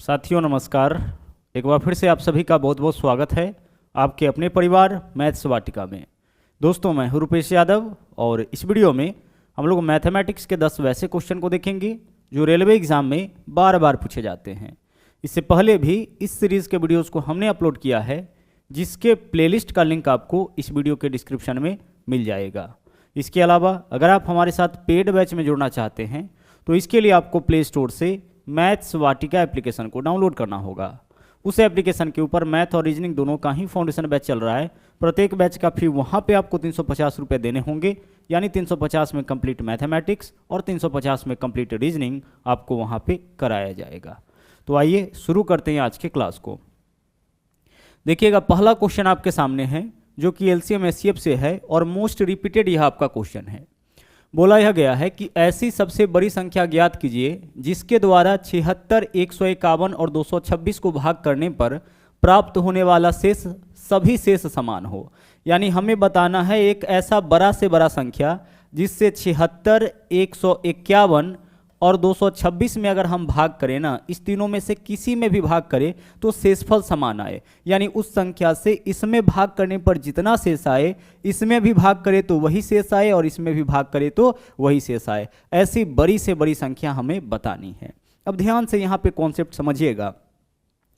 साथियों नमस्कार। एक बार फिर से आप सभी का बहुत बहुत स्वागत है आपके अपने परिवार मैथ्स वाटिका में। दोस्तों मैं हूं रुपेश यादव और इस वीडियो में हम लोग मैथमेटिक्स के 10 वैसे क्वेश्चन को देखेंगे जो रेलवे एग्जाम में बार बार पूछे जाते हैं। इससे पहले भी इस सीरीज़ के वीडियोस को हमने अपलोड किया है जिसके प्लेलिस्ट का लिंक आपको इस वीडियो के डिस्क्रिप्शन में मिल जाएगा। इसके अलावा अगर आप हमारे साथ पेड बैच में जुड़ना चाहते हैं तो इसके लिए आपको प्ले स्टोर से मैथ्स वाटिका एप्लीकेशन को डाउनलोड करना होगा। उस एप्लीकेशन के ऊपर मैथ और रीजनिंग दोनों का ही फाउंडेशन बैच चल रहा है। प्रत्येक बैच का फी वहाँ पे आपको 350 रुपये देने होंगे, यानी 350 में कंप्लीट मैथमेटिक्स और 350 में कंप्लीट रीजनिंग आपको वहाँ पे कराया जाएगा। तो आइए शुरू करते हैं आज के क्लास को। देखिएगा पहला क्वेश्चन आपके सामने है जो कि LCM SCF से है और मोस्ट रिपीटेड यह आपका क्वेश्चन है। बोला यह गया है कि ऐसी सबसे बड़ी संख्या ज्ञात कीजिए जिसके द्वारा 76, 151 और 226 को भाग करने पर प्राप्त होने वाला शेष सभी शेष समान हो। यानी हमें बताना है एक ऐसा बड़ा से बड़ा संख्या जिससे 76, 151 और 226 में अगर हम भाग करें ना, इस तीनों में से किसी में भी भाग करें तो शेषफल समान आए। यानी उस संख्या से इसमें भाग करने पर जितना शेष आए इसमें भी भाग करें तो वही शेष आए और इसमें भी भाग करें तो वही शेष आए। ऐसी बड़ी से बड़ी संख्या हमें बतानी है। अब ध्यान से यहाँ पे कॉन्सेप्ट समझिएगा।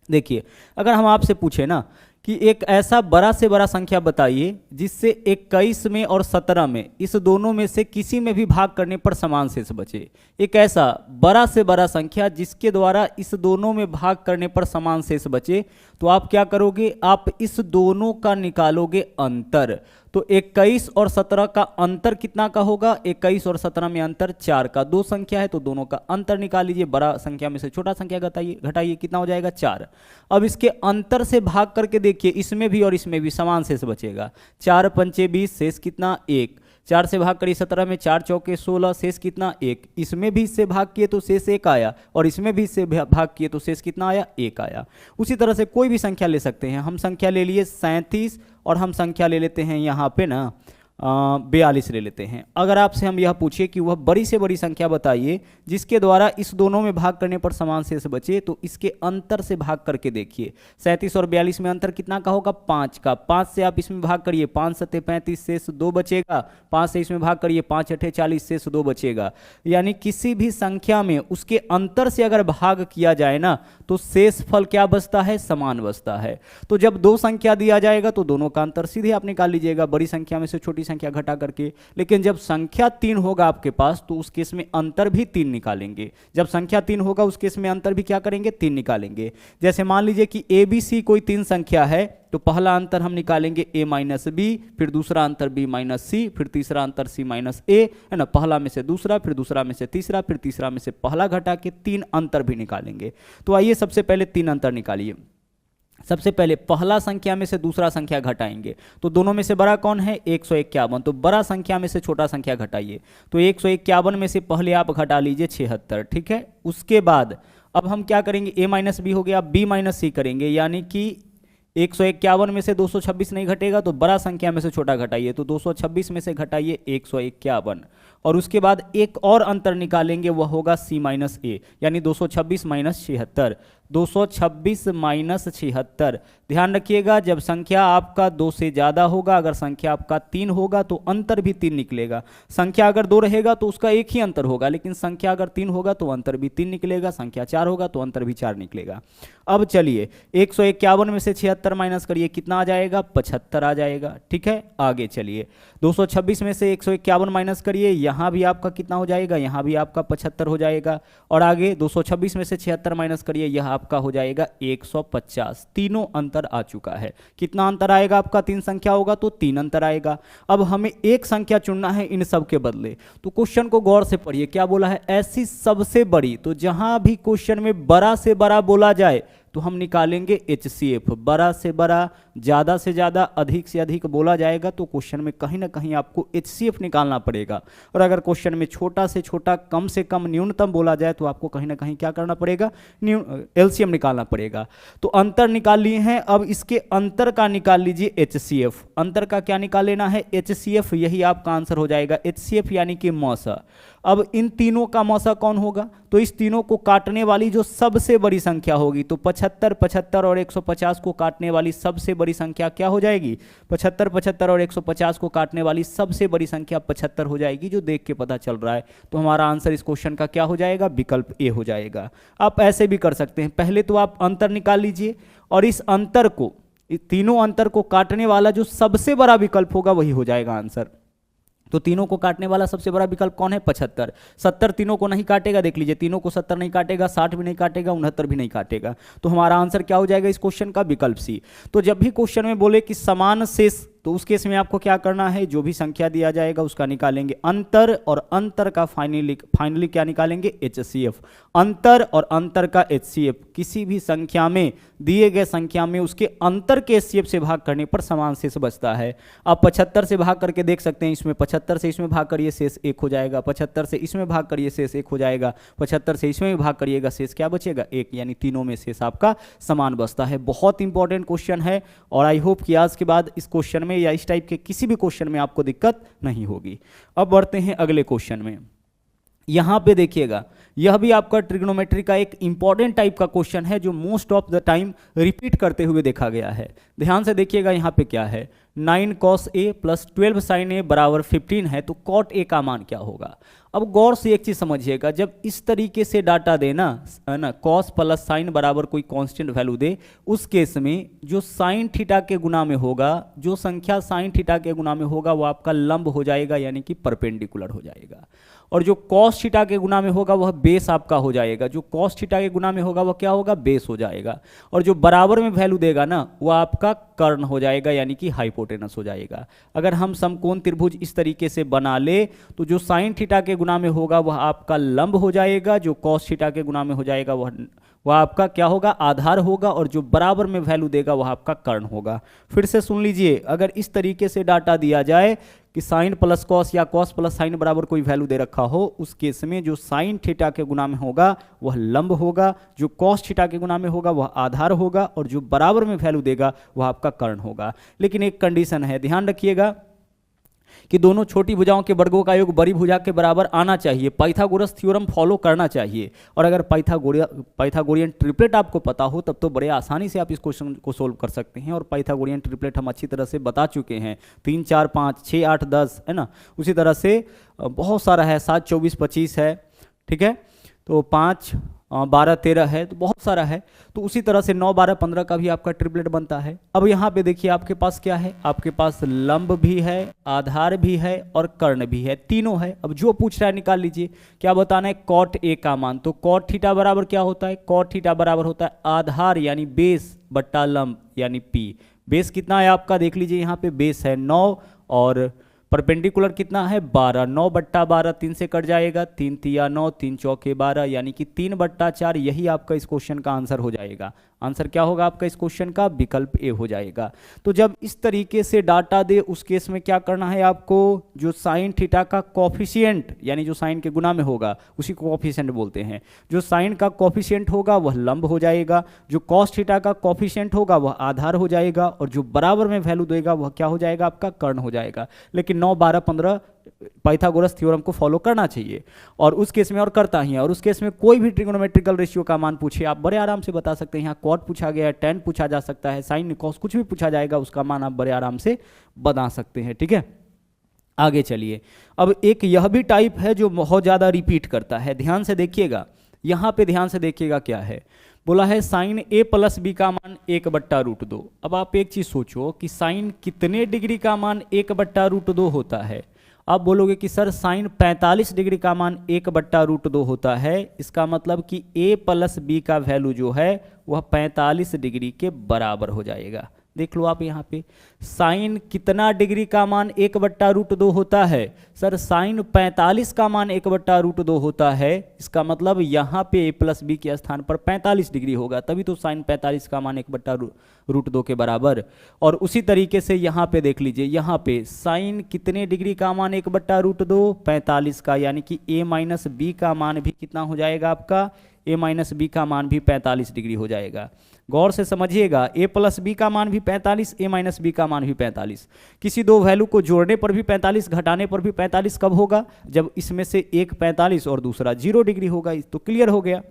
देखिए अगर हम आपसे पूछे ना कि एक ऐसा बड़ा से बड़ा संख्या बताइए जिससे 21 में और 17 में इस दोनों में से किसी में भी भाग करने पर समान शेष बचे। एक ऐसा बड़ा से बड़ा संख्या जिसके द्वारा इस दोनों में भाग करने पर समान शेष बचे, तो आप क्या करोगे, आप इस दोनों का निकालोगे अंतर। तो 21 और 17 का अंतर कितना का होगा, 21 और 17 में अंतर 4 का। दो संख्या है तो दोनों का अंतर निकाल लीजिए। बड़ा संख्या में से छोटा संख्या घटाइए, कितना हो जाएगा 4। अब इसके अंतर से भाग करके देखिए, इसमें भी और इसमें भी समान शेष बचेगा। 4 पंचे 20, शेष कितना 1। 4 से भाग करिए 17 में, 4 चौके 16, शेष कितना 1। इसमें भी इससे भाग किए तो शेष 1 आया और इसमें भी इससे भाग किए तो शेष कितना आया, 1 आया। उसी तरह से कोई भी संख्या ले सकते हैं। हम संख्या ले लिए 37 और हम संख्या ले लेते हैं यहाँ पे ना 42 ले लेते हैं। अगर आपसे हम यह पूछिए कि वह बड़ी से बड़ी संख्या बताइए जिसके द्वारा इस दोनों में भाग करने पर समान शेष बचे, तो इसके अंतर से भाग करके देखिए। 37 और 42 में अंतर कितना का होगा, 5 का। 5 से आप इसमें भाग करिए, 5 सत्ते 35, शेष 2 बचेगा। 5 से इसमें भाग करिए, 5 अठे 40, शेष 2 बचेगा। यानी किसी भी संख्या में उसके अंतर से अगर भाग किया जाए ना तो शेष फल क्या बचता है, समान बचता है। तो जब दो संख्या दिया जाएगा तो दोनों का अंतर सीधे आप निकाल लीजिएगा, बड़ी संख्या में से छोटी संख्या घटा करके। लेकिन जब संख्या 3 होगा आपके पास तो उस केस में अंतर भी 3 निकालेंगे। जब संख्या 3 होगा उस केस में अंतर भी क्या करेंगे, 3 निकालेंगे। जैसे मान लीजिए कि ABC कोई 3 संख्या है तो पहला अंतर हम निकालेंगे A माइनस बी, फिर दूसरा अंतर B माइनस सी, फिर तीसरा अंतर C माइनस ए, है ना। पहला में से दूसरा, फिर दूसरा में से तीसरा, फिर तीसरा में से पहला घटा के 3 अंतर भी निकालेंगे। तो आइए सबसे पहले 3 अंतर निकालिए। सबसे पहले पहला संख्या में से दूसरा संख्या घटाएंगे तो दोनों में से बड़ा कौन है, 151। तो बड़ा संख्या में से छोटा संख्या घटाइए। तो 151 में से पहले आप घटा लीजिए 76, ठीक है। उसके बाद अब हम क्या करेंगे, A माइनस बी हो गया, B माइनस सी करेंगे। यानी कि 151 में से 226 नहीं घटेगा तो बड़ा संख्या में से छोटा घटाइए। तो 226 में से घटाइए 151 और उसके बाद एक और अंतर निकालेंगे, वह होगा C माइनस ए, यानी 226 माइनस 76। 226 माइनस 76। ध्यान रखिएगा जब संख्या आपका 2 से ज़्यादा होगा, अगर संख्या आपका 3 होगा तो अंतर भी 3 निकलेगा। संख्या अगर 2 रहेगा तो उसका एक ही अंतर होगा, लेकिन संख्या अगर 3 होगा तो अंतर भी 3 निकलेगा। संख्या 4 होगा तो अंतर भी 4 निकलेगा। अब चलिए 151 में से 76 माइनस करिए, कितना आ जाएगा, 75 आ जाएगा, ठीक है। आगे चलिए 226 में से 151 माइनस करिए, यहाँ भी आपका कितना हो जाएगा, यहाँ भी आपका 75 हो जाएगा। और आगे 226 में से 76 माइनस करिए, यह आपका हो जाएगा 150। तीनों अंतर आ चुका है। कितना अंतर आएगा आपका, 3 संख्या होगा तो 3 अंतर आएगा। अब हमें एक संख्या चुनना है इन सब के बदले। तो क्वेश्चन को गौर से पढ़िए, क्या बोला है, ऐसी सबसे बड़ी। तो जहां भी क्वेश्चन में बड़ा से बड़ा बोला जाए तो हम निकालेंगे HCF। बड़ा से बड़ा, ज़्यादा से ज़्यादा, अधिक से अधिक बोला जाएगा तो क्वेश्चन में कहीं ना कहीं आपको HCF निकालना पड़ेगा। और अगर क्वेश्चन में छोटा से छोटा, कम से कम, न्यूनतम बोला जाए तो आपको कहीं ना कहीं क्या करना पड़ेगा, LCM निकालना पड़ेगा। तो अंतर निकाल लिए हैं, अब इसके अंतर का निकाल लीजिए HCF। अंतर का क्या निकाल लेना है, HCF। यही आपका आंसर हो जाएगा, HCF यानी कि मौसा। अब इन तीनों का मौसा कौन होगा, तो इस तीनों को काटने वाली जो सबसे बड़ी संख्या होगी, तो 75, 75 और 150 को काटने वाली सबसे बड़ी संख्या क्या हो जाएगी, 75, 75 और 150 को काटने वाली सबसे बड़ी संख्या 75 हो जाएगी, जो देख के पता चल रहा है। तो हमारा आंसर इस क्वेश्चन का क्या हो जाएगा, विकल्प ए हो जाएगा। आप ऐसे भी कर सकते हैं, पहले तो आप अंतर निकाल लीजिए और इस अंतर को, तीनों अंतर को काटने वाला जो सबसे बड़ा विकल्प होगा वही हो जाएगा आंसर। तो तीनों को काटने वाला सबसे बड़ा विकल्प कौन है, 75। 70 तीनों को नहीं काटेगा, देख लीजिए तीनों को 70 नहीं काटेगा, 60 भी नहीं काटेगा, 69 भी नहीं काटेगा। तो हमारा आंसर क्या हो जाएगा इस क्वेश्चन का, विकल्प सी। तो जब भी क्वेश्चन में बोले कि समान शेष, तो उस केस में आपको क्या करना है, जो भी संख्या दिया जाएगा उसका निकालेंगे अंतर, और अंतर का फाइनली क्या निकालेंगे, HCF। अंतर और अंतर का HCF, किसी भी संख्या में, दिए गए संख्या में उसके अंतर के HCF से भाग करने पर समान शेष बचता है। आप 75 से भाग करके देख सकते हैं, इसमें 75 से इसमें भाग करिए शेष 1 हो जाएगा, 75 से इसमें भाग करिए शेष 1 हो जाएगा, 75 से इसमें भी भाग करिएगा शेष क्या बचेगा, 1, यानी तीनों में शेष आपका समान बचता है। बहुत इंपॉर्टेंट क्वेश्चन है, और आई होप कि आज के बाद इस क्वेश्चन में या इस टाइप के किसी भी क्वेश्चन में आपको दिक्कत नहीं होगी। अब बढ़ते हैं अगले क्वेश्चन में। यहां पे देखिएगा, यह भी आपका ट्रिग्नोमेट्री का एक इंपॉर्टेंट टाइप का क्वेश्चन है, जो most of the time repeat करते हुए देखा गया है। ध्यान से देखिएगा, यहां पे क्या है, 9 cos A plus 12 sin A बराबर 15 है, तो cot A का मान क्या होगा। अब गौर से एक चीज समझिएगा, जब इस तरीके से डाटा देना है ना, cos प्लस साइन बराबर कोई कांस्टेंट वैल्यू दे, उस केस में जो साइन थीटा के गुना में होगा, जो संख्या साइन थीटा के गुना में होगा वो आपका लंब हो जाएगा, यानी कि परपेंडिकुलर हो जाएगा। और जो cos थीटा के गुना में होगा वह बेस आपका हो जाएगा, जो cos थीटा के गुना में होगा वह क्या होगा, बेस हो जाएगा। और जो बराबर में वैल्यू देगा ना, वह आपका कर्ण हो जाएगा, यानी कि हाइपोटेनस हो जाएगा। अगर हम समकोण त्रिभुज इस तरीके से बना ले, तो जो साइन थीटा के गुना में होगा वह आपका लंब हो जाएगा, जो cos थीटा के गुना में हो जाएगा वह आपका क्या होगा, आधार होगा, और जो बराबर में वैल्यू देगा वह आपका कर्ण होगा। फिर से सुन लीजिए, अगर इस तरीके से डाटा दिया जाए कि साइन प्लस कॉस या कॉस प्लस साइन बराबर कोई वैल्यू दे रखा हो, उस केस में जो साइन थीटा के गुना में होगा वह लंब होगा, जो कॉस थीटा के गुना में होगा वह आधार होगा, और जो बराबर में वैल्यू देगा वह आपका कर्ण होगा। लेकिन एक कंडीशन है, ध्यान रखिएगा कि दोनों छोटी भुजाओं के वर्गों का योग बड़ी भुजा के बराबर आना चाहिए, पाइथागोरस थ्योरम फॉलो करना चाहिए। और अगर पाइथागोरियन ट्रिपलेट आपको पता हो तब तो बड़े आसानी से आप इस क्वेश्चन को सोल्व कर सकते हैं। और पाइथागोरियन ट्रिपलेट हम अच्छी तरह से बता चुके हैं, 3 4 5 6 8 10 है ना। उसी तरह से बहुत सारा है, 7 24 25 है, ठीक है, तो 5 12 13 है, तो बहुत सारा है। तो उसी तरह से 9 12 15 का भी आपका ट्रिपलेट बनता है। अब यहाँ पे देखिए आपके पास क्या है, आपके पास लंब भी है, आधार भी है और कर्ण भी है, तीनों है। अब जो पूछ रहा है निकाल लीजिए, क्या बताना है, कॉट ए का मान। तो कॉट थीटा बराबर क्या होता है, कॉट थीटा बराबर होता है आधार यानी बेस बट्टा लंब यानी पी। बेस कितना है आपका, देख लीजिए यहाँ पे बेस है 9 और परपेंडिकुलर कितना है 12, 9 बट्टा 12 3 से कट जाएगा, 3 तिया 9 3 चौके 12, यानी कि 3 बट्टा 4। यही आपका इस क्वेश्चन का आंसर हो जाएगा। आंसर क्या होगा आपका इस क्वेश्चन का, विकल्प ए हो जाएगा। तो जब इस तरीके से डाटा दे उस केस में क्या करना है आपको, जो साइन थीटा का कॉफिशिएंट यानी जो साइन के गुना में होगा उसी को कॉफिशिएंट बोलते हैं, जो साइन का कॉफिशिएंट होगा वह लंब हो जाएगा, जो कॉस थीटा का कॉफिशिएंट होगा वह आधार हो जाएगा, और जो बराबर में वैल्यू देगा वह क्या हो जाएगा आपका कर्ण हो जाएगा। लेकिन 9 12 15 पाइथागोरस थ्योरम को फॉलो करना चाहिए, और उस केस में और करता ही है। और उस केस में कोई भी ट्रिगोनोमेट्रिकल रेशियो का मान पूछे आप बड़े आराम से बता सकते हैं। यहाँ कॉट पूछा गया है, टेन पूछा जा सकता है, साइन कॉस कुछ भी पूछा जाएगा, उसका मान आप बड़े आराम से बता सकते हैं। ठीक है, आगे चलिए। अब एक यह भी टाइप है जो बहुत ज़्यादा रिपीट करता है, ध्यान से देखिएगा, यहाँ पे ध्यान से देखिएगा क्या है, बोला है साइन ए प्लस बी का मान 1/√2। अब आप एक चीज़ सोचो कि साइन कितने डिग्री का मान 1/√2 होता है। आप बोलोगे कि सर साइन 45 डिग्री का मान 1/√2 होता है, इसका मतलब कि a प्लस बी का वैल्यू जो है वह 45 डिग्री के बराबर हो जाएगा। देख लो आप यहाँ पे साइन कितना डिग्री का मान 1/√2 होता है, सर साइन 45 का मान 1/√2 होता है, इसका मतलब यहाँ पे a प्लस बी के स्थान पर 45 डिग्री होगा, तभी तो साइन 45 का मान 1/√2 के बराबर। और उसी तरीके से यहाँ पे देख लीजिए, यहाँ पे साइन कितने डिग्री का मान 1/√2 45 का, यानी कि a माइनस बी का मान भी कितना हो जाएगा आपका ए माइनस बी का मान भी 45 डिग्री हो जाएगा। गौर से समझिएगा, ए प्लस बी का मान भी 45, ए माइनस बी का मान भी 45। किसी दो वैल्यू को जोड़ने पर भी 45, घटाने पर भी 45 कब होगा? जब इसमें से एक 45 और दूसरा 0 डिग्री होगा। तो क्लियर हो गया।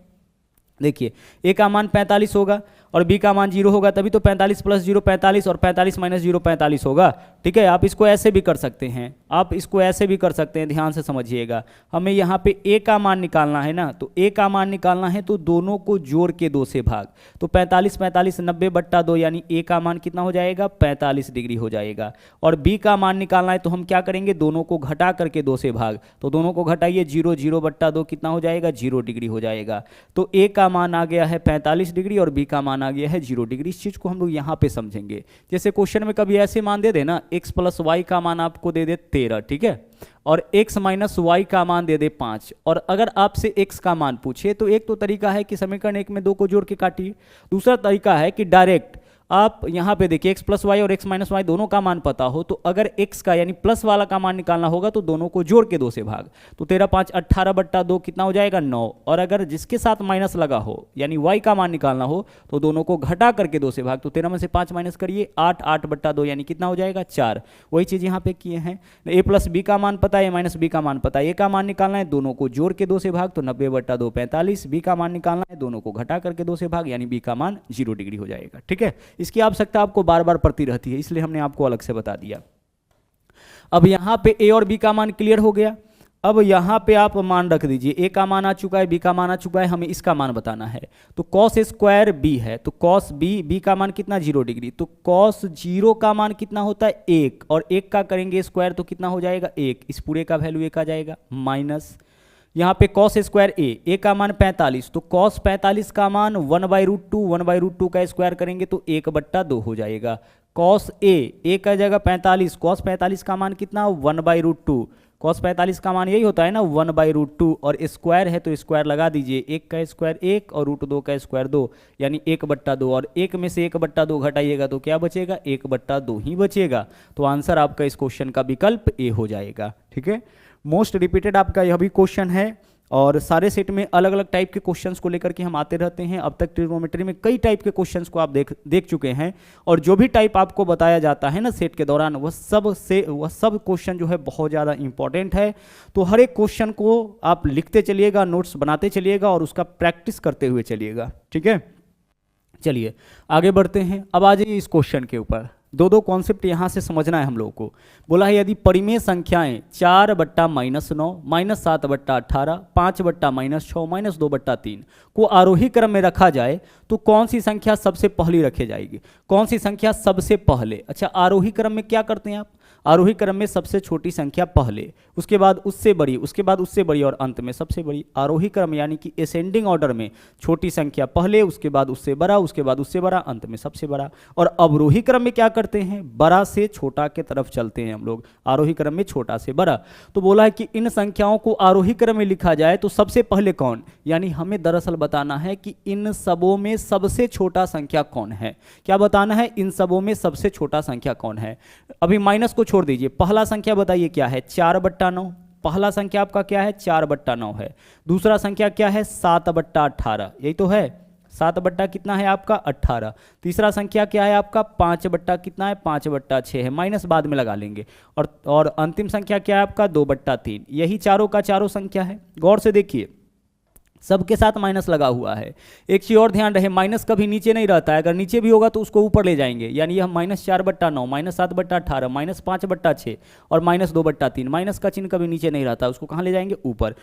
देखिए ए का मान 45 होगा और बी का मान 0 होगा, तभी तो 45 प्लस 0 45 और 45 माइनस 0 45 होगा। ठीक है, आप इसको ऐसे भी कर सकते हैं, आप इसको ऐसे भी कर सकते हैं, ध्यान से समझिएगा। हमें यहाँ पे ए का मान निकालना है ना, तो ए का मान निकालना है तो दोनों को जोड़ के 2 से भाग, तो 45 45 90/2 यानी ए का मान कितना हो जाएगा? 45 डिग्री हो जाएगा। और बी का मान निकालना है तो हम क्या करेंगे? दोनों को घटा करके 2 से भाग, तो दोनों को घटाइए, 0 0/2 कितना हो जाएगा? 0 डिग्री हो जाएगा। तो ए का मान आ गया है 45 डिग्री और बी का मान आ गया है 0 डिग्री। इस चीज को हम लोग यहाँ पे समझेंगे। जैसे क्वेश्चन में कभी ऐसे मान दे देना, x प्लस वाई का मान आपको दे दे 13, ठीक है, और x माइनस वाई का मान दे दे 5, और अगर आपसे x का मान पूछे तो एक तो तरीका है कि समीकरण 1 में 2 को जोड़ के काटिए, दूसरा तरीका है कि डायरेक्ट आप यहाँ पे देखिए x प्लस वाई और x माइनस वाई दोनों का मान पता हो, तो अगर x का यानी प्लस वाला का मान निकालना होगा तो दोनों को जोड़ के 2 से भाग, तो 13 5 18/2 कितना हो जाएगा? 9। और अगर जिसके साथ माइनस लगा हो यानी y का मान निकालना हो तो दोनों को घटा करके 2 से भाग, तो 13 में से 5 माइनस करिए, 8 8/2 यानी कितना हो जाएगा? 4। वही चीज़ यहाँ पे किए हैं। a प्लस बी का मान पता है, a माइनस बी का मान पता है, a का मान निकालना है, दोनों को जोड़ के 2 से भाग, तो 90/2 45, b का मान निकालना है, दोनों को घटा करके 2 से भाग, यानी b का मान 0 डिग्री हो जाएगा। ठीक है, इसकी आवश्यकता आपको बार बार पड़ती रहती है, इसलिए हमने आपको अलग से बता दिया। अब यहां पे a और b का मान क्लियर हो गया। अब यहां पे आप मान रख दीजिए, a का मान आ चुका है, b का मान आ चुका है, हमें इसका मान बताना है। तो cos स्क्वायर b है, तो cos b का मान कितना? 0 डिग्री। तो cos 0 का मान कितना होता है? 1, और 1 का करेंगे स्क्वायर तो कितना हो जाएगा? 1। इस पूरे का वैल्यू 1 आ जाएगा, माइनस यहाँ पे cos स्क्वायर a का मान 45, तो cos 45 का मान 1/√2, 1/√2 का स्क्वायर करेंगे तो 1/2 हो जाएगा। cos a का जगह 45, cos 45 का मान कितना? 1/√2। cos 45 का मान यही होता है ना, 1/√2, और स्क्वायर है तो स्क्वायर लगा दीजिए, 1 का स्क्वायर 1 और √2 का स्क्वायर 2, यानी 1/2, और 1 में से 1/2 घटाइएगा तो क्या बचेगा? 1/2 ही बचेगा। तो आंसर आपका इस क्वेश्चन का विकल्प ए हो जाएगा। ठीक है, मोस्ट रिपीटेड आपका यह भी क्वेश्चन है, और सारे सेट में अलग अलग टाइप के क्वेश्चंस को लेकर के हम आते रहते हैं। अब तक ट्रिग्नोमेट्री में कई टाइप के क्वेश्चंस को आप देख चुके हैं, और जो भी टाइप आपको बताया जाता है ना सेट के दौरान, वह सब क्वेश्चन जो है बहुत ज़्यादा इंपॉर्टेंट है। तो हर एक क्वेश्चन को आप लिखते चलिएगा, नोट्स बनाते चलिएगा और उसका प्रैक्टिस करते हुए चलिएगा। ठीक है, चलिए आगे बढ़ते हैं। अब आ जाइए इस क्वेश्चन के ऊपर। दो कॉन्सेप्ट यहाँ से समझना है हम लोगों को। बोला है यदि परिमेय संख्याएं 4/-9, -7/18, 5/-6, -2/3 को आरोही क्रम में रखा जाए तो कौन सी संख्या सबसे पहली रखी जाएगी? कौन सी संख्या सबसे पहले? अच्छा, आरोही क्रम में क्या करते हैं आप? आरोही क्रम में सबसे छोटी संख्या पहले, उसके बाद उससे बड़ी, उसके बाद उससे बड़ी, और अंत में सबसे बड़ी। आरोही क्रम यानी कि असेंडिंग ऑर्डर में छोटी संख्या पहले, उसके बाद उससे बड़ा, उसके बाद उससे बड़ा, अंत में सबसे बड़ा। और अवरोही क्रम में क्या करते हैं? बड़ा से छोटा के तरफ चलते हैं हम लोग, आरोही क्रम में छोटा से बड़ा। तो बोला है कि इन संख्याओं को आरोही क्रम में लिखा जाए तो सबसे पहले कौन, यानी हमें दरअसल बताना है कि इन सबों में सबसे छोटा संख्या कौन है। क्या बताना है? इन सबों में सबसे छोटा संख्या कौन है। अभी माइनस को छोड़ दीजिए, पहला संख्या बताइए क्या है? 4/9। पहला संख्या आपका क्या है? 4/9 है। दूसरा संख्या क्या है? 7/18, यही तो है। 7 कितना है आपका? 18। तीसरा संख्या क्या है आपका? 5 कितना है? 5/6 है, माइनस बाद में लगा लेंगे। और अंतिम संख्या क्या है आपका? 2/3। यही चारों का चारों संख्या है। गौर से देखिए, सबके साथ माइनस लगा हुआ है। एक चीज और ध्यान रहे, माइनस कभी नीचे नहीं रहता है, अगर नीचे भी होगा तो उसको ऊपर ले जाएंगे। यानी यह -4/9, -7/18, -5/6 और -2/3, माइनस का चिन्ह कभी नीचे नहीं रहता, उसको कहाँ ले जाएंगे? ऊपर।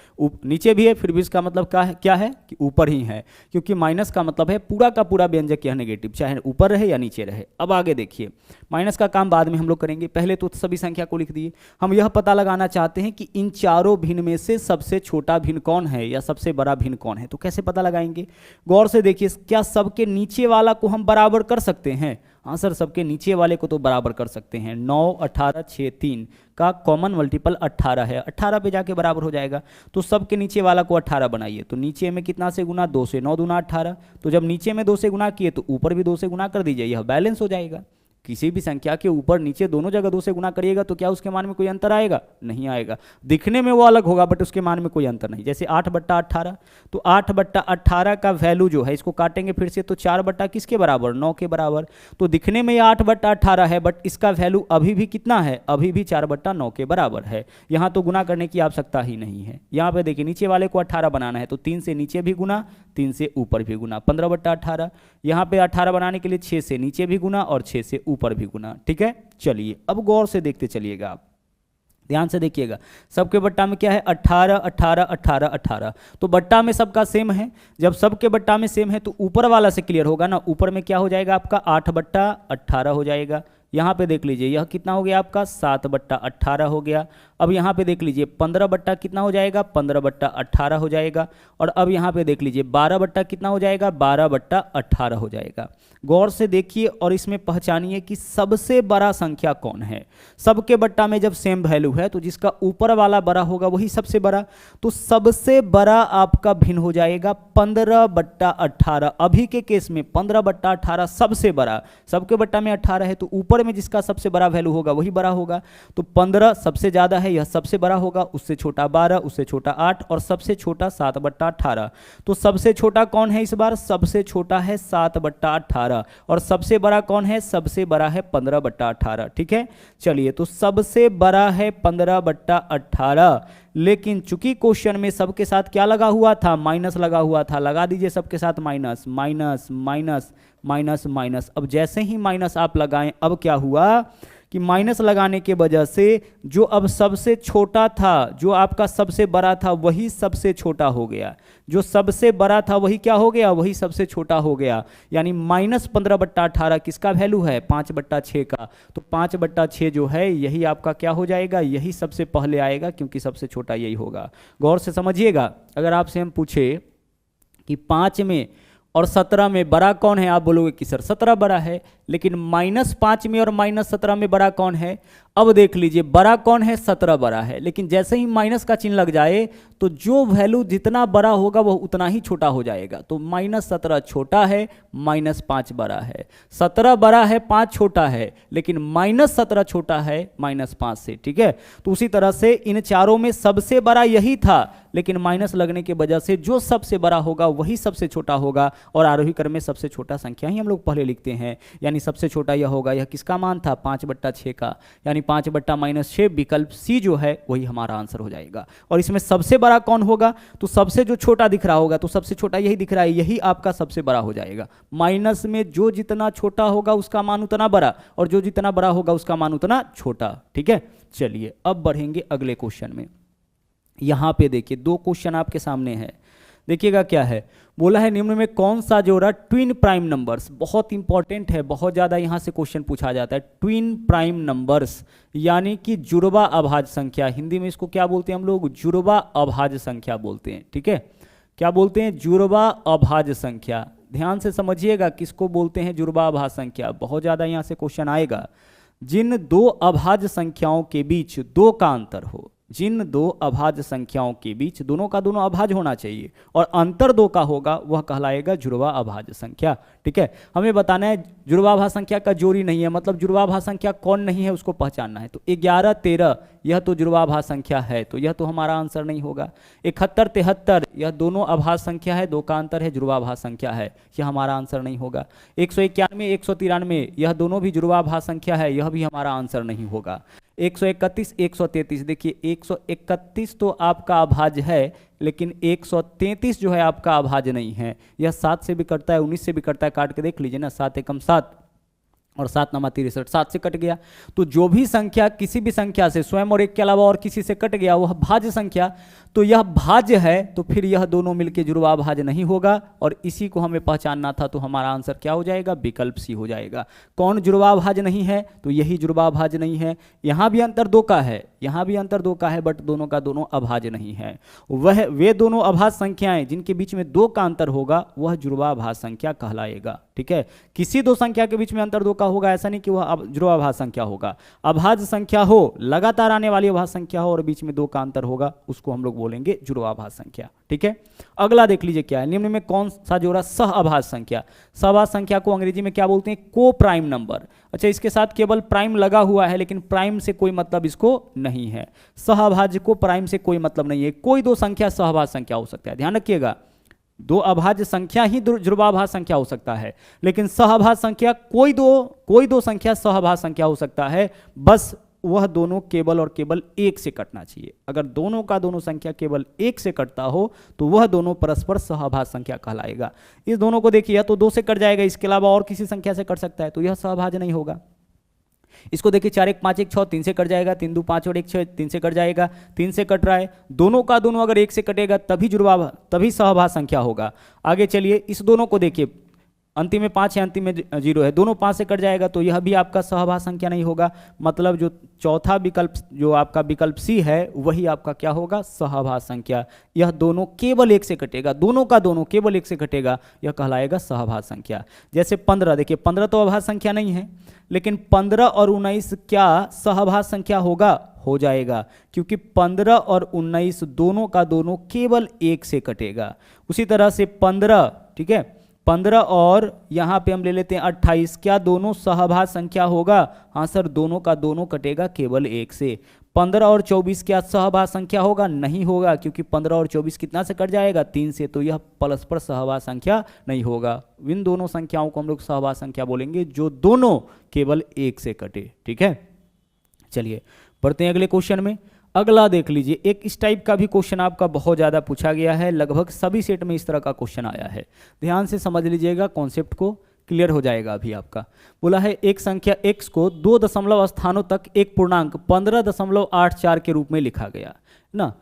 नीचे भी है फिर भी इसका मतलब क्या है कि ऊपर ही है, क्योंकि माइनस का मतलब है पूरा का पूरा व्यंजक यह नेगेटिव, चाहे ऊपर रहे या नीचे रहे। अब आगे देखिए, माइनस का काम बाद में हम लोग करेंगे, पहले तो सभी संख्या को लिख दिए। हम यह पता लगाना चाहते हैं कि इन चारों भिन्न में से सबसे छोटा भिन्न कौन है या सबसे बड़ा भिन्न कौन है। तो कैसे पता लगाएंगे? गौर से देखिए, क्या सबके नीचे वाला को हम बराबर कर सकते हैं? हाँ सर, सबके नीचे वाले को तो बराबर कर सकते हैं। 9, 18, 6, 3 का कॉमन मल्टीपल 18 है, 18 पे जाके बराबर हो जाएगा। तो सबके नीचे वाला को 18 बनाइए, तो नीचे में कितना से गुना? 2 से। 9 दूना 18। तो जब नीचे में 2 से गुना किए तो ऊपर भी 2 से गुना कर दीजिए, यह बैलेंस हो जाएगा। किसी भी संख्या के ऊपर नीचे दोनों जगह 2 से गुना करिएगा तो क्या उसके मान में कोई अंतर आएगा? नहीं आएगा। दिखने में वो अलग होगा बट उसके मान में कोई अंतर नहीं। जैसे 8/18, तो 8/18 का वैल्यू जो है, इसको काटेंगे फिर से तो 4 किसके बराबर? 9 के बराबर। तो दिखने में ये 8/18 है बट इसका वैल्यू अभी भी कितना है? अभी भी 4/9 के बराबर है। यहाँ तो गुना करने की आवश्यकता ही नहीं है। यहाँ पे देखिए नीचे वाले को 18 बनाना है तो 3 से नीचे भी गुना, 3 से ऊपर भी गुना, 15/18। यहाँ पे 18 बनाने के लिए 6 से नीचे भी गुना और 6 से ऊपर भी गुना। ठीक है, चलिए अब गौर से देखते चलिएगा, आप ध्यान से देखिएगा। सबके बट्टा में क्या है? 18 18 18 18। तो बट्टा में सबका सेम है। जब सबके बट्टा में सेम है तो ऊपर वाला से क्लियर होगा ना। ऊपर में क्या हो जाएगा आपका? 8/18 हो जाएगा। यहाँ पे देख लीजिए यह कितना हो गया आपका? 7/18 हो गया। अब यहाँ पे देख लीजिए 15 कितना हो जाएगा? 15/18 हो जाएगा। और अब यहाँ पे देख लीजिए 12 कितना हो जाएगा? 12/18 हो जाएगा। गौर से देखिए और इसमें पहचानिए कि सबसे बड़ा संख्या कौन है। सबके बट्टा में जब सेम वैल्यू है तो जिसका ऊपर वाला बड़ा होगा वही सबसे बड़ा। तो सबसे बड़ा आपका भिन्न हो जाएगा 15/18। अभी के केस में 15/18 सबसे बड़ा। सबके बट्टा में 18 है तो ऊपर में जिसका सबसे बड़ा वैल्यू होगा वही बड़ा होगा। तो 15 सबसे ज्यादा है, यह सबसे बड़ा होगा। उससे छोटा 12, उससे छोटा 8 और सबसे छोटा 7/18। तो सबसे छोटा कौन है इस बार? सबसे छोटा है 7/18। और सबसे बड़ा कौन है? सबसे बड़ा है 15/18। ठीक है, चलिए तो सबसे बड़ा है 15/18। लेकिन चूंकि क्वेश्चन में सबके साथ क्या लगा हुआ था? माइनस लगा हुआ था। लगा दीजिए सबके साथ minus minus minus minus minus. अब जैसे ही माइनस आप लगाएं, अब क्या हुआ कि माइनस लगाने के वजह से जो अब सबसे छोटा था, जो आपका सबसे बड़ा था वही सबसे छोटा हो गया। जो सबसे बड़ा था वही क्या हो गया? वही सबसे छोटा हो गया। यानी -15/18 किसका वैल्यू है? 5/6 का। तो 5/6 जो है यही आपका क्या हो जाएगा? यही सबसे पहले आएगा क्योंकि सबसे छोटा यही होगा। गौर से समझिएगा। अगर आपसे हम पूछे कि 5 में और 17 में बड़ा कौन है, आप बोलोगे कि सर 17 बड़ा है। लेकिन -5 में और -17 में बड़ा कौन है? अब देख लीजिए बड़ा कौन है? 17 बड़ा है। लेकिन जैसे ही माइनस का चिन्ह लग जाए तो जो वैल्यू जितना बड़ा होगा वह उतना ही छोटा हो जाएगा। तो -17 छोटा है, -5 बड़ा है। 17 बड़ा है, 5 छोटा है, लेकिन -17 छोटा है -5 से। ठीक है, तो उसी तरह से इन चारों में सबसे बड़ा यही था, लेकिन माइनस लगने की वजह से जो सबसे बड़ा होगा वही सबसे छोटा होगा। और आरोही क्रम में सबसे छोटा संख्या ही हम लोग पहले लिखते हैं। यानी सबसे छोटा यह होगा। यह किसका मान था? 5/6 का। यानी 5/-6 विकल्प सी जो है वही हमारा आंसर हो जाएगा। और इसमें सबसे बड़ा कौन होगा? तो सबसे जो छोटा दिख रहा होगा तो सबसे छोटा यही दिख रहा है, यही आपका सबसे बड़ा हो जाएगा। माइनस में जो जितना छोटा होगा उसका मान उतना बड़ा, और जो जितना बड़ा होगा उसका मान उतना छोटा। ठीक है, चलिए अब बढ़ेंगे अगले क्वेश्चन में। यहां पे देखिए 2 क्वेश्चन आपके सामने है। देखिएगा क्या है, बोला है निम्न में कौन सा जोड़ा ट्विन प्राइम नंबर्स। बहुत इंपॉर्टेंट है, बहुत ज़्यादा यहाँ से क्वेश्चन पूछा जाता है। ट्विन प्राइम नंबर्स यानी कि जुड़वा अभाज्य संख्या। हिंदी में इसको क्या बोलते हैं हम लोग? जुड़वा अभाज्य संख्या बोलते हैं। ठीक है, क्या बोलते हैं? जुड़वा अभाज्य संख्या। ध्यान से समझिएगा किसको बोलते हैं जुड़वा अभाज्य संख्या। बहुत ज़्यादा यहाँ से क्वेश्चन आएगा। जिन 2 अभाज्य संख्याओं के बीच 2 का अंतर हो। जिन 2 अभाज्य संख्याओं के बीच दोनों का दोनों अभाज्य होना चाहिए और अंतर 2 का होगा, वह कहलाएगा जुड़वा अभाज्य संख्या। ठीक है, हमें बताना है जुड़वा अभाज्य संख्या का जोड़ी नहीं है, मतलब जुड़वा अभाज्य संख्या कौन नहीं है उसको पहचानना है। तो 11 13 यह तो जुड़वा अभाज्य संख्या है, तो यह तो हमारा आंसर नहीं होगा। 71 73 यह दोनों अभाज्य संख्या है, 2 का अंतर है, जुड़वा अभाज्य संख्या है, यह हमारा आंसर नहीं होगा। 191 193 यह दोनों भी जुड़वा अभाज्य संख्या है, यह भी हमारा आंसर नहीं होगा। 131 133 देखिए 131 तो आपका अभाज्य है, लेकिन 133 जो है आपका अभाज्य नहीं है। यह 7 से भी कटता है, 19 से भी कटता है। काट के देख लीजिए ना, 7 एकम 7 और 7 नमा 63, 7 से कट गया। तो जो भी संख्या किसी भी संख्या से स्वयं और एक के अलावा और किसी से कट गया वह भाज्य संख्या, तो यह भाज्य है, तो फिर यह दोनों मिलकर जुड़वा भाज्य नहीं होगा। और इसी को हमें पहचानना था, तो हमारा आंसर क्या हो जाएगा? विकल्प सी हो जाएगा। कौन जुड़वा भाज्य नहीं है? तो यही जुड़वा भाज्य नहीं है। यहाँ भी अंतर 2 का है, यहाँ भी अंतर 2 का है, बट दोनों का दोनों अभाज्य नहीं है। वे दोनों अभाज्य संख्याएं जिनके बीच में 2 का अंतर होगा वह जुड़वा भाज्य संख्या कहलाएगा। ठीक है, किसी 2 संख्या के बीच में अंतर 2 का होगा ऐसा नहीं कि वह जुड़वाभाज्य संख्या होगा। अभाज्य संख्या हो, लगातार आने वाली अभाज्य संख्या हो और बीच में 2 का अंतर होगा, उसको हम लोग बोलेंगे जुड़वाभाज्य संख्या। ठीक है, अगला देख लीजिए क्या है, निम्न में कौन सा जोड़ा सह अभाज्य संख्या। सहअभाज्य संख्या को अंग्रेजी में क्या बोलते हैं, को प्राइम नंबर। अच्छा, इसके साथ केवल प्राइम लगा हुआ है लेकिन प्राइम से कोई मतलब इसको नहीं है। सहअभाज्य को प्राइम से कोई मतलब नहीं है। कोई 2 संख्या सहअभाज्य संख्या हो सकता है, ध्यान रखिएगा, 2 अभाज्य संख्या ही जुड़वाभाज्य संख्या हो सकता है, लेकिन सहअभाज्य संख्या कोई दो संख्या सहअभाज्य संख्या हो सकता है, बस वह दोनों केवल और केवल 1 से कटना चाहिए। अगर दोनों का दोनों संख्या केवल 1 से कटता हो तो वह दोनों परस्पर सहअभाज्य संख्या कहलाएगा। इस दोनों को देखिए, या तो 2 से कट जाएगा, इसके अलावा और किसी संख्या से कट सकता है, तो यह सहअभाज्य नहीं होगा। इसको देखिए 4 1 5 1 6, 3 से कट जाएगा, 3 2 5 और 1 6, 3 से कट जाएगा, 3 से कट रहा है, दोनों का दोनों अगर 1 से कटेगा तभी सहअभाज्य संख्या होगा। आगे चलिए, इस दोनों को देखिए, अंतिम में 5 है, अंतिम में 0 है, दोनों 5 से कट जाएगा तो यह भी आपका सहअभाज्य संख्या नहीं होगा। मतलब जो चौथा विकल्प, जो आपका विकल्प सी है, वही आपका क्या होगा, सहअभाज्य संख्या। यह दोनों केवल 1 से कटेगा, दोनों का दोनों केवल 1 से कटेगा, यह कहलाएगा सहअभाज्य संख्या। जैसे 15, देखिए 15 तो अभाज्य संख्या नहीं है, लेकिन 15 और 19 क्या सहअभाज्य संख्या होगा, हो जाएगा, क्योंकि 15 और 19 दोनों का दोनों केवल 1 से कटेगा। उसी तरह से 15, ठीक है, 15 और यहाँ पे हम ले लेते हैं 28, क्या दोनों सहअभाज्य संख्या होगा, हाँ सर, दोनों का दोनों कटेगा केवल 1 से। 15 और 24 क्या सहअभाज्य संख्या होगा, नहीं होगा, क्योंकि 15 और 24 कितना से कट जाएगा, 3 से, तो यह परस्पर सहअभाज्य संख्या नहीं होगा। इन दोनों संख्याओं को हम लोग सहअभाज्य संख्या बोलेंगे जो दोनों केवल 1 से कटे। ठीक है, चलिए पढ़ते हैं अगले क्वेश्चन में। अगला देख लीजिए, एक इस टाइप का भी क्वेश्चन आपका बहुत ज़्यादा पूछा गया है, लगभग सभी सेट में इस तरह का क्वेश्चन आया है। ध्यान से समझ लीजिएगा, कॉन्सेप्ट को क्लियर हो जाएगा अभी आपका। बोला है एक संख्या x को 2 दशमलव स्थानों तक एक पूर्णांक 15.84 के रूप में लिखा गया ना।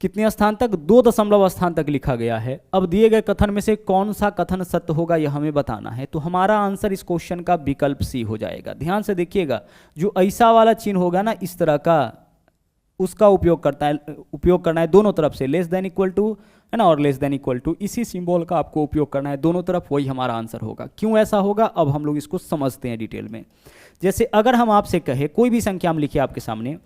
कितने स्थान तक, 2 दशमलव स्थान तक लिखा गया है। अब दिए गए कथन में से कौन सा कथन सत्य होगा यह हमें बताना है। तो हमारा आंसर इस क्वेश्चन का विकल्प सी हो जाएगा। ध्यान से देखिएगा, जो ऐसा वाला चिन्ह होगा ना, इस तरह का, उसका उपयोग करना है दोनों तरफ से, लेस देन इक्वल टू है ना, और लेस देन इक्वल टू, इसी सिंबल का आपको उपयोग करना है दोनों तरफ, वही हमारा आंसर होगा। क्यों ऐसा होगा, अब हम लोग इसको समझते हैं डिटेल में। जैसे अगर हम आपसे कहे, कोई भी संख्या हम लिखिए आपके सामने,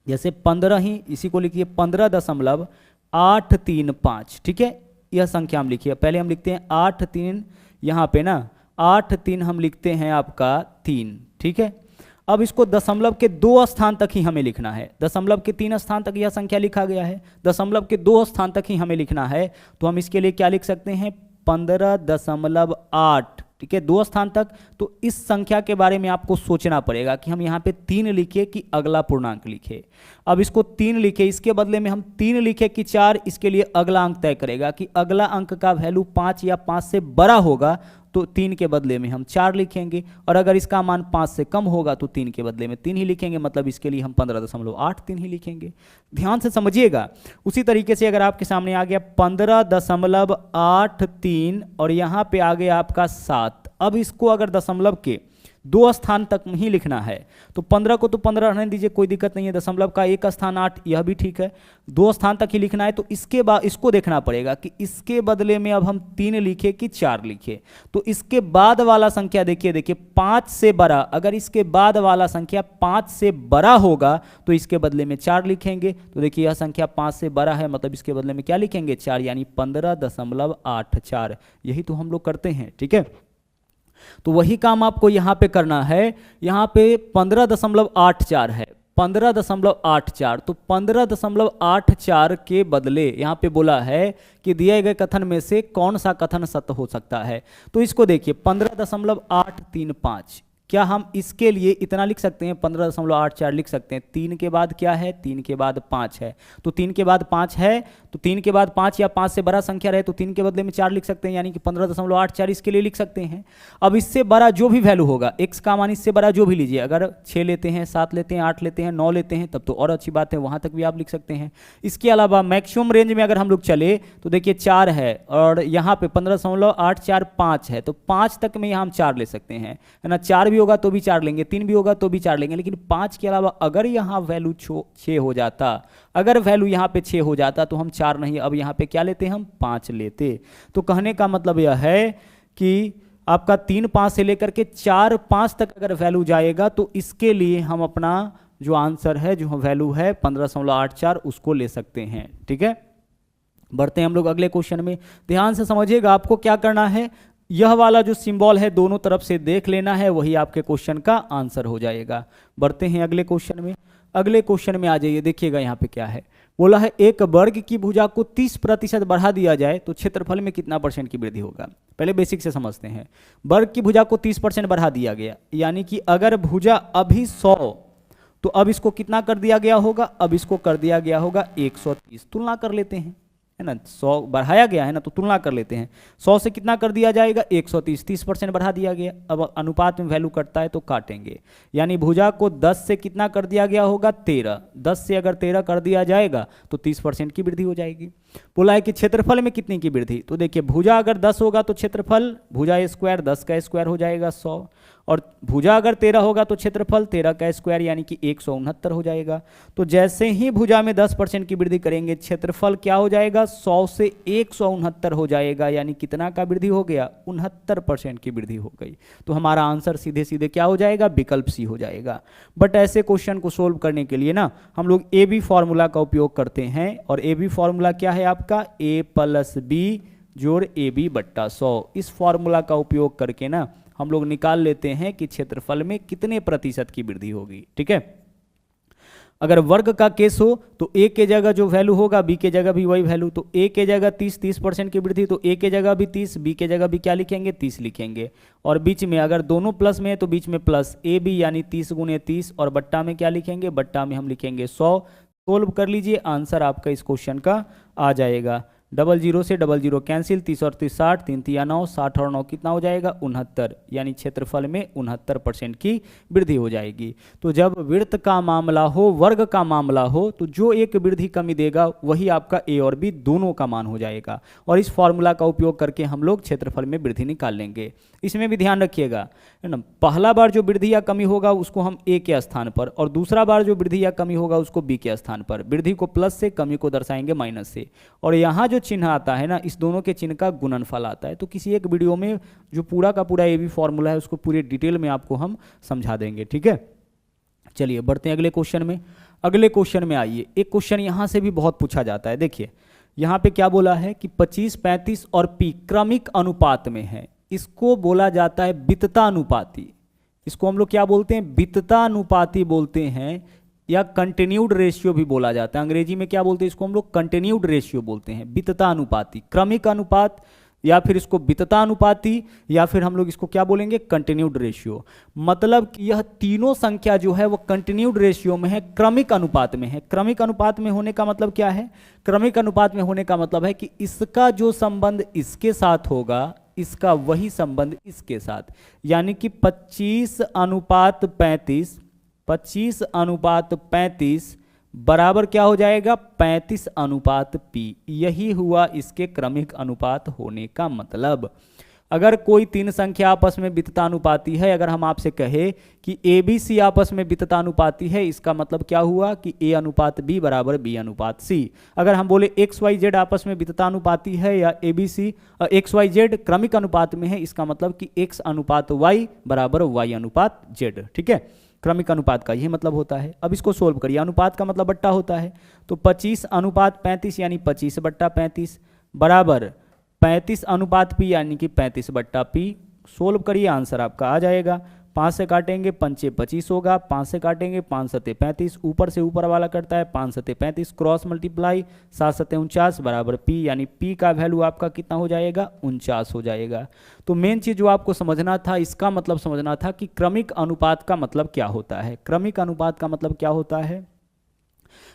जैसे 15 ही, इसी को लिखिए 15.835, ठीक है, यह संख्या हम लिखिए। पहले हम लिखते हैं 8 3, यहाँ पे ना 8 3 हम लिखते हैं आपका 3, ठीक है। अब इसको दशमलव के 2 स्थान तक ही हमें लिखना है, दशमलव के 3 स्थान तक यह संख्या लिखा गया है, दशमलव के 2 स्थान तक ही हमें लिखना है। तो हम इसके लिए क्या लिख सकते हैं, 15.8, ठीक है, 2 स्थान तक। तो इस संख्या के बारे में आपको सोचना पड़ेगा कि हम यहाँ पे 3 लिखे कि अगला पूर्णांक लिखे। अब इसको 3 लिखे, इसके बदले में हम 3 लिखे कि 4, इसके लिए अगला अंक तय करेगा कि अगला अंक का वैल्यू 5 या 5 से बड़ा होगा तो 3 के बदले में हम 4 लिखेंगे, और अगर इसका मान 5 से कम होगा तो 3 के बदले में 3 ही लिखेंगे, मतलब इसके लिए हम 15.83 ही लिखेंगे। ध्यान से समझिएगा। उसी तरीके से अगर आपके सामने आ गया 15.83 और यहाँ पे आ गया आपका 7, अब इसको अगर दशमलव के 2 स्थान तक ही लिखना है तो 15 को तो 15 रहने दीजिए, कोई दिक्कत नहीं है, दशमलव का 1 स्थान 8, यह भी ठीक है, 2 स्थान तक ही लिखना है। तो इसके बाद इसको देखना पड़ेगा कि इसके बदले में अब हम 3 लिखे कि 4 लिखे। तो इसके बाद वाला संख्या देखिए 5 से बड़ा, अगर इसके बाद वाला संख्या 5 से बड़ा होगा तो इसके बदले में 4 लिखेंगे। तो देखिए यह संख्या 5 से बड़ा है, मतलब इसके बदले में क्या लिखेंगे, 4, यानी 15.84। यही तो हम लोग करते हैं, ठीक है। तो वही काम आपको यहां पे करना है। यहां पे 15.84 है, 15.84, तो 15.84 के बदले यहां पे बोला है कि दिए गए कथन में से कौन सा कथन सत्य हो सकता है। तो इसको देखिए 15.835, क्या हम इसके लिए इतना लिख सकते हैं, 15.84 लिख सकते हैं। 3 के बाद क्या है, 3 के बाद 5 है, तो 3 के बाद 5 है, तो 3 के बाद 5 या 5 से बड़ा संख्या रहे तो 3 के बदले में 4 लिख सकते हैं, यानी कि 15.84 इसके लिए लिख सकते हैं। अब इससे बड़ा जो भी वैल्यू होगा, x का मान इससे बड़ा जो भी लीजिए, अगर 6 लेते हैं, 7 लेते हैं, 8 लेते हैं, 9 लेते हैं, तब तो और अच्छी बात है, वहां तक भी आप लिख सकते हैं। इसके अलावा मैक्सिमम रेंज में अगर हम लोग चले तो देखिए 4 है और यहाँ पे 15.845 है, तो 5 तक में यहाँ हम 4 ले सकते हैं, है ना। 4 भी होगा तो भी 4 लेंगे, 3 भी होगा तो भी 4 लेंगे, लेकिन 5 के अलावा अगर यहाँ वैल्यू 6 हो जाता, अगर वैल्यू यहाँ पे 6 हो जाता तो हम 4 नहीं, अब यहाँ पे क्या लेते, हम 5 लेते। तो कहने का मतलब यह है कि आपका 3-5 से लेकर के 4-5 तक अगर वैल्यू जाएगा तो इसके लिए हम अपना जो आंसर है, जो वैल्यू है 15.84 उसको ले सकते हैं। ठीक है, बढ़ते हैं हम लोग अगले क्वेश्चन में। ध्यान से समझिएगा, आपको क्या करना है, यह वाला जो सिंबल है दोनों तरफ से देख लेना है, वही आपके क्वेश्चन का आंसर हो जाएगा। बढ़ते हैं अगले क्वेश्चन में। अगले क्वेश्चन में आ जाइए, देखिएगा यहाँ पे क्या है, बोला है एक वर्ग की भुजा को 30% बढ़ा दिया जाए तो क्षेत्रफल में कितना % की वृद्धि होगा। पहले बेसिक से समझते हैं। वर्ग की भुजा को 30% बढ़ा दिया गया, यानी कि अगर भुजा अभी 100 तो अब इसको कितना कर दिया गया होगा, अब इसको कर दिया गया होगा 130। तुलना कर लेते हैं, है ना, 100 बढ़ाया गया है ना, तो तुलना कर लेते हैं। 100 से कितना कर दिया जाएगा, 130, 30% बढ़ा दिया गया। अब अनुपात में वैल्यू कटता है तो काटेंगे, यानी भुजा को 10 से कितना कर दिया गया होगा, 13। 10 से अगर 13 कर दिया जाएगा तो 30% की वृद्धि हो जाएगी। बोला है कि क्षेत्रफल में कितनी की वृद्धि, तो देखिए भुजा अगर 10 होगा तो क्षेत्रफल भुजा स्क्वायर 10 का स्क्वायर हो जाएगा 100, और भुजा अगर 13 होगा तो क्षेत्रफल 13 का स्क्वायर यानी कि 169 हो जाएगा। तो जैसे ही भुजा में 10% की वृद्धि करेंगे क्षेत्रफल क्या हो जाएगा, 100 से 169 हो जाएगा, यानी कितना का वृद्धि हो गया, 69% की वृद्धि हो गई। तो हमारा आंसर सीधे सीधे क्या हो जाएगा, विकल्प सी हो जाएगा। बट ऐसे क्वेश्चन को सोल्व करने के लिए ना हम लोग ए बी फॉर्मूला का उपयोग करते हैं, और ए बी फॉर्मूला क्या है आपका, a + b जोड़ AB बट्टा 100। इस फॉर्मूला का उपयोग करके ना हम लोग निकाल लेते हैं कि क्षेत्रफल में कितने प्रतिशत की वृद्धि होगी। ठीक है, अगर वर्ग का केस हो तो a के जगह जो वैल्यू होगा b के जगह भी वही वैल्यू, तो a के जगह 30% की वृद्धि, तो a के जगह भी 30, b के जगह भी क्या लिखेंगे, 30 लिखेंगे। और बीच में अगर दोनों प्लस में है तो बीच में प्लस ab यानी 30 × 30, और बट्टा में क्या लिखेंगे, बट्टा में हम लिखेंगे 100। सोल्व कर लीजिए, आंसर आपका इस क्वेश्चन का आ जाएगा। 00 से 00 कैंसिल, 30 और 30 60, 3 3 9, 60 और 9 कितना हो जाएगा, 69, यानी क्षेत्रफल में 69% की वृद्धि हो जाएगी। तो जब वृत्त का मामला हो, वर्ग का मामला हो, तो जो एक वृद्धि कमी देगा वही आपका ए और बी दोनों का मान हो जाएगा। और इस फॉर्मूला का उपयोग करके हम लोग क्षेत्रफल में वृद्धि निकाल लेंगे। इसमें भी ध्यान रखिएगा, है ना, पहला बार जो वृद्धि या कमी होगा उसको हम ए के स्थान पर, और दूसरा बार जो वृद्धि या कमी होगा उसको बी के स्थान पर। वृद्धि को प्लस से, कमी को दर्शाएंगे माइनस से, और यहाँ जो चिन्ह आता है ना, इस दोनों के चिन्ह का गुणनफल आता है। तो किसी एक वीडियो में जो पूरा का पूरा ए बी फॉर्मूला है उसको पूरी डिटेल में आपको हम समझा देंगे। ठीक है, चलिए बढ़ते हैं अगले क्वेश्चन में। अगले क्वेश्चन में आइए, एक क्वेश्चन यहाँ से भी बहुत पूछा जाता है। देखिए यहाँ पे क्या बोला है कि 25, 35 और पी क्रमिक अनुपात में है। इसको बोला जाता है वित्तानुपाती। इसको हम लोग क्या बोलते हैं, वित्तानुपाती बोलते हैं, या कंटिन्यूड रेशियो भी बोला जाता है। अंग्रेजी में क्या बोलते हैं इसको, हम लोग कंटिन्यूड रेशियो बोलते हैं। वित्तानुपाती, क्रमिक अनुपात, या फिर इसको वित्तानुपाती, या फिर हम लोग इसको क्या बोलेंगे, कंटिन्यूड रेशियो। मतलब कि यह तीनों संख्या जो है वो कंटिन्यूड रेशियो में है, क्रमिक अनुपात में है। क्रमिक अनुपात में होने का मतलब क्या है, क्रमिक अनुपात में होने का मतलब है कि इसका जो संबंध इसके साथ होगा इसका वही संबंध इसके साथ, यानी कि 25:35, 25:35 बराबर क्या हो जाएगा, 35:P। यही हुआ इसके क्रमिक अनुपात होने का मतलब। अगर कोई तीन संख्या आपस में वित्तानुपाती है, अगर हम आपसे कहे कि ए बी सी आपस में वित्तानुपाती है, इसका मतलब क्या हुआ कि A/B बराबर B/C। अगर हम बोले XYZ आपस में वित्तानुपाती है या ABC XYZ क्रमिक अनुपात में है, इसका मतलब कि X/Y बराबर Y/Z। ठीक है, क्रमिक अनुपात का यही मतलब होता है। अब इसको सोल्व करिए, अनुपात का मतलब बट्टा होता है, तो 25:35 यानी 25/35 बराबर 35:P यानी कि 35/P। सोल्व करिए, आंसर आपका आ जाएगा। 5 से काटेंगे 5 25 होगा, 5 से काटेंगे 5 7 35, ऊपर से ऊपर वाला करता है 5 7 35, क्रॉस मल्टीप्लाई 7 7 49 बराबर P, यानी P का वैल्यू आपका कितना हो जाएगा, 49 हो जाएगा। तो मेन चीज़ जो आपको समझना था, इसका मतलब समझना था कि क्रमिक अनुपात का मतलब क्या होता है। क्रमिक अनुपात का मतलब क्या होता है,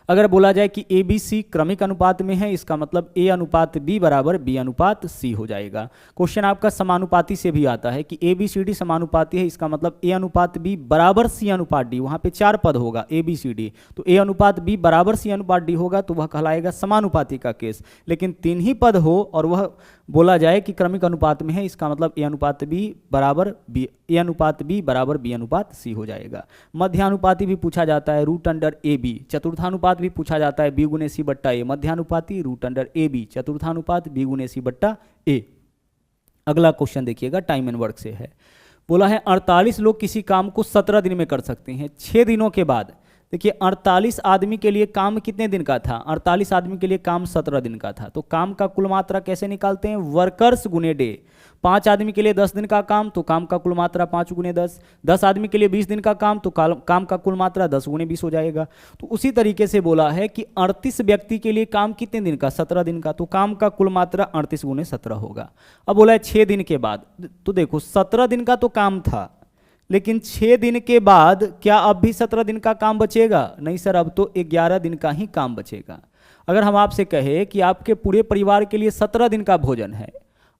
अगर बोला जाए कि ए बी सी क्रमिक अनुपात में है, इसका मतलब A/B बराबर B/C हो जाएगा। क्वेश्चन आपका समानुपाती से भी आता है कि ABCD समानुपाती है, इसका मतलब A/B बराबर C/D। वहाँ पे 4 पद होगा ABCD, तो A/B बराबर C/D होगा, तो वह कहलाएगा समानुपाती का केस। लेकिन 3 ही पद हो और वह बोला जाए कि क्रमिक अनुपात में है, इसका मतलब A/B बराबर B/C हो जाएगा। मध्यानुपाती भी पूछा जाता है, √AB। चतुर्थानुपात भी पूछा जाता है, B/C/A। मध्यानुपाती √AB, चतुर्थानुपात B/C/A। अगला क्वेश्चन देखिएगा, टाइम एंड वर्क से है। बोला है 48 लोग किसी काम को 17 दिन में कर सकते हैं। 6 दिनों के बाद देखिए 48 आदमी के लिए काम कितने दिन का था, 48 आदमी के लिए काम 17 दिन का था। तो काम का कुल मात्रा कैसे निकालते हैं, वर्कर्स गुने डे। 5 आदमी के लिए 10 दिन का काम, तो काम का कुल मात्रा 5 गुने 10। 10 आदमी के लिए 20 दिन का काम, तो काम का कुल मात्रा 10 गुने 20 हो जाएगा। तो उसी तरीके से बोला है कि 38 व्यक्ति के लिए काम कितने दिन का, 17 दिन का, तो काम का कुल मात्रा 38 गुने 17 होगा। अब बोला है 6 दिन के बाद, तो देखो 17 दिन का तो काम था, लेकिन 6 दिन के बाद क्या अब भी 17 दिन का काम बचेगा? नहीं सर, अब तो 11 दिन का ही काम बचेगा। अगर हम आपसे कहें कि आपके पूरे परिवार के लिए 17 दिन का भोजन है,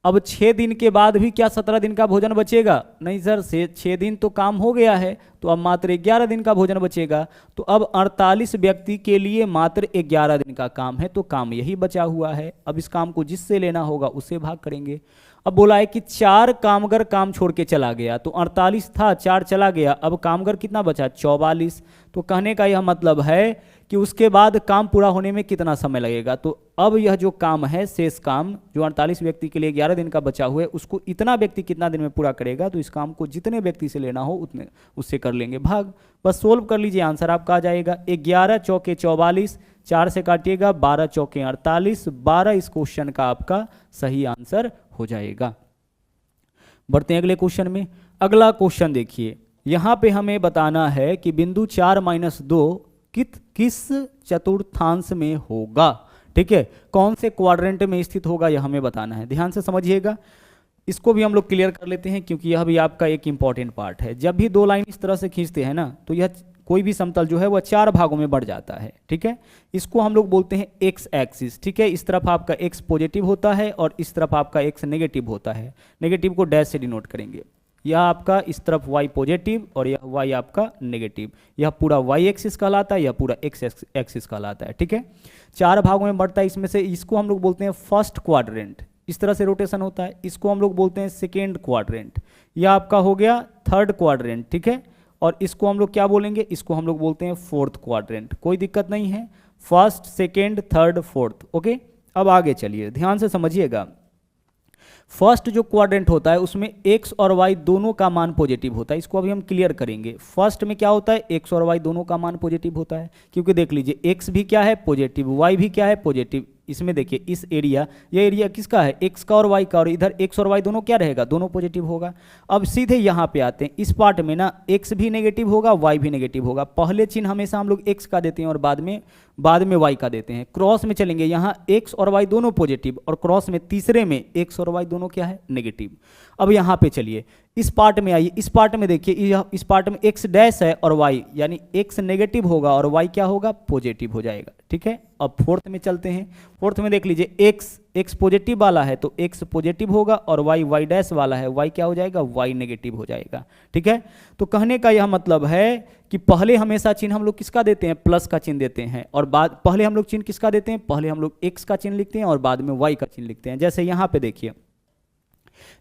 अब 6 दिन के बाद भी क्या 17 दिन का भोजन बचेगा? नहीं सर, 6 दिन तो काम हो गया है, तो अब मात्र 11 दिन का भोजन बचेगा। तो अब 48 व्यक्ति के लिए मात्र 11 दिन का काम है, तो काम यही बचा हुआ है। अब इस काम को जिससे लेना होगा उससे भाग करेंगे। अब बोला है कि 4 कामगार काम छोड़ के चला गया, तो 48 था, 4 चला गया, अब कामगार कितना बचा, 44। तो कहने का यह मतलब है कि उसके बाद काम पूरा होने में कितना समय लगेगा। तो अब यह जो काम है, शेष काम जो 48 व्यक्ति के लिए 11 दिन का बचा हुआ है, उसको इतना व्यक्ति कितना दिन में पूरा करेगा। तो इस काम को जितने व्यक्ति से लेना हो उतने उससे कर लेंगे भाग। बस सोल्व कर लीजिए, आंसर आपका आ जाएगा 11 चौके 44, 4 से काटिएगा, 12 चौके 48, 12 इस क्वेश्चन का आपका सही आंसर हो जाएगा। बढ़ते हैं अगले क्वेश्चन में। अगला क्वेश्चन देखिए, यहां पे हमें बताना है कि बिंदु 4-2 किस चतुर्थांश में होगा। ठीक है, कौन से क्वाड्रेंट में स्थित होगा यह हमें बताना है। ध्यान से समझिएगा, इसको भी हम लोग क्लियर कर लेते हैं, क्योंकि यह भी आपका एक इंपॉर्टेंट पार्ट है। जब भी 2 लाइन इस तरह से खींचते हैं ना, तो यह कोई भी समतल जो है वह 4 भागों में बढ़ जाता है। ठीक है, इसको हम लोग बोलते हैं एक्स एक्सिस। ठीक है, इस तरफ आपका एक्स पॉजिटिव होता है और इस तरफ आपका एक्स नेगेटिव होता है। नेगेटिव को डैश से डिनोट करेंगे। यह आपका इस तरफ y पॉजिटिव और यह y आपका नेगेटिव। यह पूरा y एक्सिस कहलाता है, यह पूरा x एक्सिस कहलाता है। ठीक है, 4 भागों में बढ़ता है। इसमें से इसको हम लोग बोलते हैं फर्स्ट क्वाड्रेंट, इस तरह से रोटेशन होता है। इसको हम लोग बोलते हैं सेकेंड क्वाड्रेंट, यह आपका हो गया थर्ड क्वाड्रेंट। ठीक है, और इसको हम लोग क्या बोलेंगे, इसको हम लोग बोलते हैं फोर्थ क्वाड्रेंट। कोई दिक्कत नहीं है, first second third fourth. Okay, अब आगे चलिए, ध्यान से समझिएगा। फर्स्ट जो क्वाड्रेंट होता है उसमें x और y दोनों का मान पॉजिटिव होता है। इसको अभी हम क्लियर करेंगे। फर्स्ट में क्या होता है, x और y दोनों का मान पॉजिटिव होता है, क्योंकि देख लीजिए x भी क्या है पॉजिटिव, y भी क्या है पॉजिटिव। इसमें देखिए इस एरिया, ये एरिया किसका है, x का और y का, और इधर x और y दोनों क्या रहेगा, दोनों पॉजिटिव होगा। अब सीधे यहाँ पे आते हैं, इस पार्ट में ना x भी नेगेटिव होगा, y भी नेगेटिव होगा। पहले चिन्ह हमेशा हम लोग x का देते हैं और बाद में y का देते हैं। क्रॉस में चलेंगे, यहाँ x और y दोनों पॉजिटिव, और क्रॉस में तीसरे में x और y दोनों क्या है, नेगेटिव। अब यहाँ पे चलिए, इस पार्ट में आइए, इस पार्ट में देखिए, इस पार्ट में x डैश है और y, यानी x नेगेटिव होगा और y क्या होगा, पॉजिटिव हो जाएगा। ठीक है, अब फोर्थ में चलते हैं। फोर्थ में देख लीजिए, x पॉजिटिव वाला है तो x पॉजिटिव होगा, और y डैश वाला है, y क्या हो जाएगा, y नेगेटिव हो जाएगा। ठीक है, तो कहने का यह मतलब है कि पहले हमेशा चिन्ह हम लोग किसका देते हैं, प्लस का चिन्ह देते हैं, और बाद पहले हम लोग चिन्ह किसका देते हैं, पहले हम लोग x का चिन्ह लिखते हैं और बाद में y का चिन्ह लिखते हैं। जैसे यहाँ पे देखिए,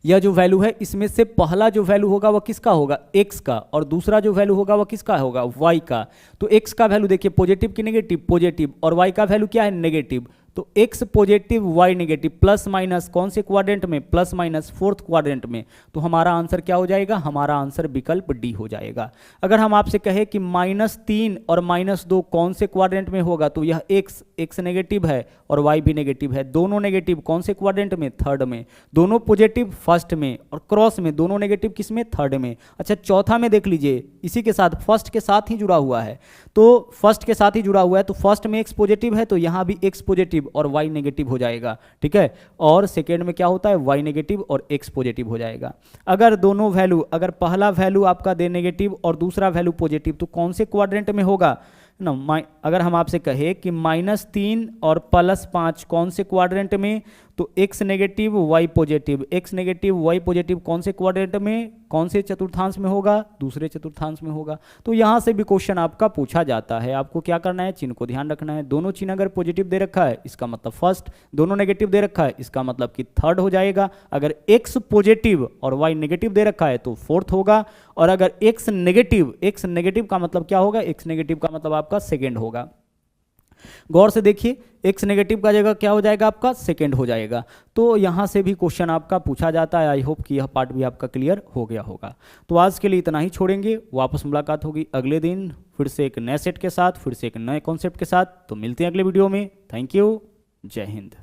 यह जो वैल्यू है इसमें से पहला जो वैल्यू होगा वह किसका होगा, x का, और दूसरा जो वैल्यू होगा वह किसका होगा, y का। तो x का वैल्यू देखिए पॉजिटिव की नेगेटिव, पॉजिटिव, और y का वैल्यू क्या है, नेगेटिव। तो x positive y negative, plus minus कौन से क्वाड्रेंट में, प्लस माइनस फोर्थ क्वाड्रेंट में। तो हमारा आंसर क्या हो जाएगा, हमारा आंसर विकल्प डी हो जाएगा। अगर हम आपसे कहें कि -3 और -2 कौन से क्वाड्रेंट में होगा, तो यह x नेगेटिव है और y भी नेगेटिव है, दोनों नेगेटिव कौन से क्वाड्रेंट में, थर्ड में। दोनों पॉजिटिव फर्स्ट में, और क्रॉस में दोनों नेगेटिव किस में, थर्ड में। अच्छा, चौथा में देख लीजिए, इसी के साथ फर्स्ट के साथ ही जुड़ा हुआ है, तो फर्स्ट के साथ ही जुड़ा हुआ है, तो फर्स्ट में x पॉजिटिव है तो यहाँ भी x पॉजिटिव और y नेगेटिव हो जाएगा। ठीक है, और सेकेंड में क्या होता है, y नेगेटिव और x पॉजिटिव हो जाएगा। अगर दोनों वैल्यू, अगर पहला वैल्यू आपका दे नेगेटिव और दूसरा वैल्यू पॉजिटिव, तो कौन से क्वाड्रेंट में होगा ना। अगर हम आपसे कहे कि -3 और +5 कौन से क्वाड्रेंट में, तो x negative y positive, x negative y positive कौन से क्वाड्रेंट में, कौन से चतुर्थांश में होगा, दूसरे चतुर्थांश में होगा। तो यहाँ से भी क्वेश्चन आपका पूछा जाता है। आपको क्या करना है, चिन्ह को ध्यान रखना है। दोनों चिन्ह अगर पॉजिटिव दे रखा है इसका मतलब फर्स्ट, दोनों नेगेटिव दे रखा है इसका मतलब कि थर्ड हो जाएगा। अगर x पॉजिटिव और y नेगेटिव दे रखा है तो फोर्थ होगा, और अगर x नेगेटिव का मतलब क्या होगा, x नेगेटिव का मतलब आपका सेकेंड होगा। गौर से देखिए, x नेगेटिव का जगह क्या हो जाएगा आपका, सेकेंड हो जाएगा। तो यहाँ से भी क्वेश्चन आपका पूछा जाता है। आई होप कि यह पार्ट भी आपका क्लियर हो गया होगा। तो आज के लिए इतना ही छोड़ेंगे, वापस मुलाकात होगी अगले दिन फिर से एक नए सेट के साथ, फिर से एक नए कॉन्सेप्ट के साथ। तो मिलते हैं अगले वीडियो में। थैंक यू, जय हिंद।